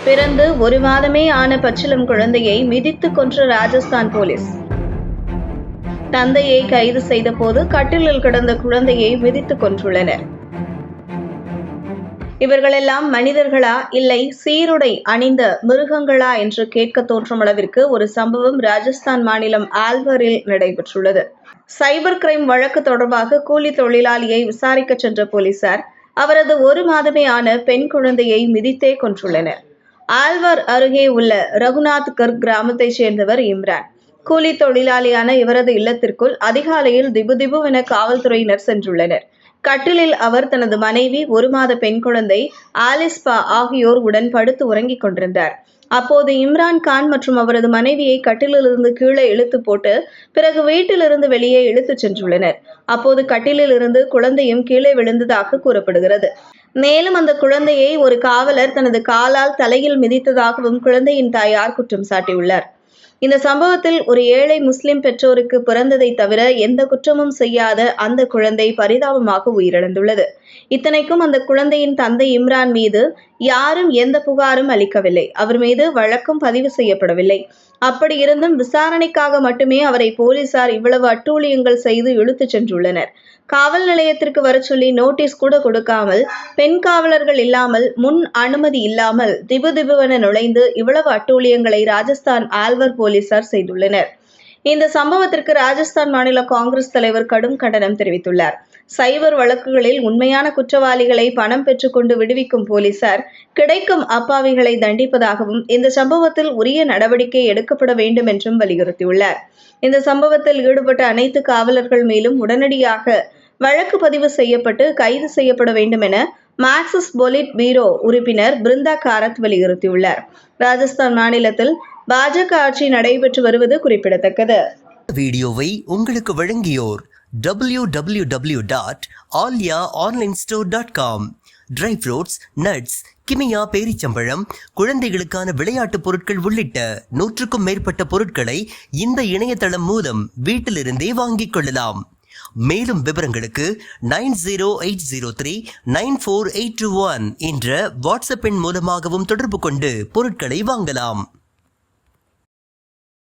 பிறந்து ஒரு மாதமே ஆன பச்சிளம் குழந்தையை மிதித்து கொன்ற ராஜஸ்தான் போலீஸ். தந்தையை கைது செய்த போது கட்டிலில் கிடந்த குழந்தையை மிதித்து கொன்றுள்ளனர். இவர்களெல்லாம் மனிதர்களா இல்லை சீருடை அணிந்த மிருகங்களா என்று கேட்க தோன்றும் அளவிற்கு ஒரு சம்பவம் ராஜஸ்தான் மாநிலம் ஆல்வரில் நடைபெற்றுள்ளது. சைபர் கிரைம் வழக்கு தொடர்பாக கூலி தொழிலாளியை விசாரிக்க சென்ற போலீசார் அவரது ஒரு மாதமே ஆன பெண் குழந்தையை மிதித்தே கொன்றுள்ளனர். ஆல்வர் அருகே உள்ள ரகுநாத்கர் கிராமத்தைச் சேர்ந்தவர் இம்ரான். கூலி தொழிலாளியான இவரது இல்லத்திற்குள் அதிகாலையில் திபுதிபுவென காவல்துறையினர் சென்றுள்ளனர். கட்டிலில் அவர் தனது மனைவி, ஒரு மாத பெண் குழந்தை ஆலிஸ்பா ஆகியோர் உடன் படுத்து உறங்கிக் கொண்டிருந்தார். அப்போது இம்ரான் கான் மற்றும் அவரது மனைவியை கட்டிலிலிருந்து கீழே இழுத்து போட்டு பிறகு வீட்டிலிருந்து வெளியே இழுத்துச் சென்றுள்ளனர். அப்போது கட்டிலில் இருந்து குழந்தையும் கீழே விழுந்ததாக கூறப்படுகிறது. மேலும் அந்த குழந்தையை ஒரு காவலர் தனது காலால் தலையில் மிதித்ததாகவும் குழந்தையின் தாயார் குற்றம் சாட்டியுள்ளார். இந்த சம்பவத்தில் ஒரு ஏழை முஸ்லிம் பெற்றோருக்கு பிறந்ததை தவிர எந்த குற்றமும் செய்யாத அந்த குழந்தை பரிதாபமாக உயிரிழந்துள்ளது. இத்தனைக்கும் அந்த குழந்தையின் தந்தை இம்ரான் மீது யாரும் எந்த புகாரும் அளிக்கவில்லை. அவர் மீது வழக்கும் பதிவு செய்யப்படவில்லை. அப்படி இருந்தும் விசாரணைக்காக மட்டுமே அவரை போலீசார் இவ்வளவு அட்டூழியங்கள் செய்து இழுத்துச் சென்றுள்ளனர். காவல் நிலையத்திற்கு வர சொல்லி நோட்டீஸ் கூட கொடுக்காமல், பெண் காவலர்கள் இல்லாமல், முன் அனுமதி இல்லாமல் திபுதிபுவென நுழைந்து இவ்வளவு அட்டூழியங்களை ராஜஸ்தான் ஆல்வர் போலீசார் செய்துள்ளனர். இந்த சம்பவத்திற்கு ராஜஸ்தான் மாநில காங்கிரஸ் தலைவர் கடும் கண்டனம் தெரிவித்துள்ளார். சைபர் வழக்குகளில் உண்மையான குற்றவாளிகளை பணம் பெற்றுக்கொண்டு விடுவிக்கும் போலீசார் கிடைக்கும் அப்பாவிகளை தண்டிப்பதாகவும், இந்த சம்பவத்தில் உரிய நடவடிக்கை எடுக்கப்பட வேண்டும் என்றும் வலியுறுத்தியுள்ளார். இந்த சம்பவத்தில் ஈடுபட்ட அனைத்து காவலர்கள் மேலும் உடனடியாக வழக்கு பதிவு செய்யப்பட்டு கைது செய்யப்பட வேண்டும் என மார்க்சிஸ்ட் பொலிட் பீரோ உறுப்பினர் பிருந்தா காரத் வலியுறுத்தியுள்ளார். ராஜஸ்தான் மாநிலத்தில் பாஜக ஆட்சி நடைபெற்று வருவது குறிப்பிடத்தக்கது. வீடியோவை உங்களுக்கு வழங்கியோர் www.alyaonlinestore.com. ட்ரை ஃப்ரூட்ஸ், நட்ஸ், கிமியா பேரிச்சம்பழம், குழந்தைகளுக்கான விளையாட்டு பொருட்கள் உள்ளிட்ட 100க்கும் மேற்பட்ட பொருட்களை இந்த இணையதளம் மூலம் வீட்டிலிருந்தே வாங்கிக் கொள்ளலாம். மேலும் விவரங்களுக்கு 9080394821 என்ற வாட்ஸ்அப் எண் மூலமாகவும் தொடர்பு கொண்டு பொருட்களை வாங்கலாம்.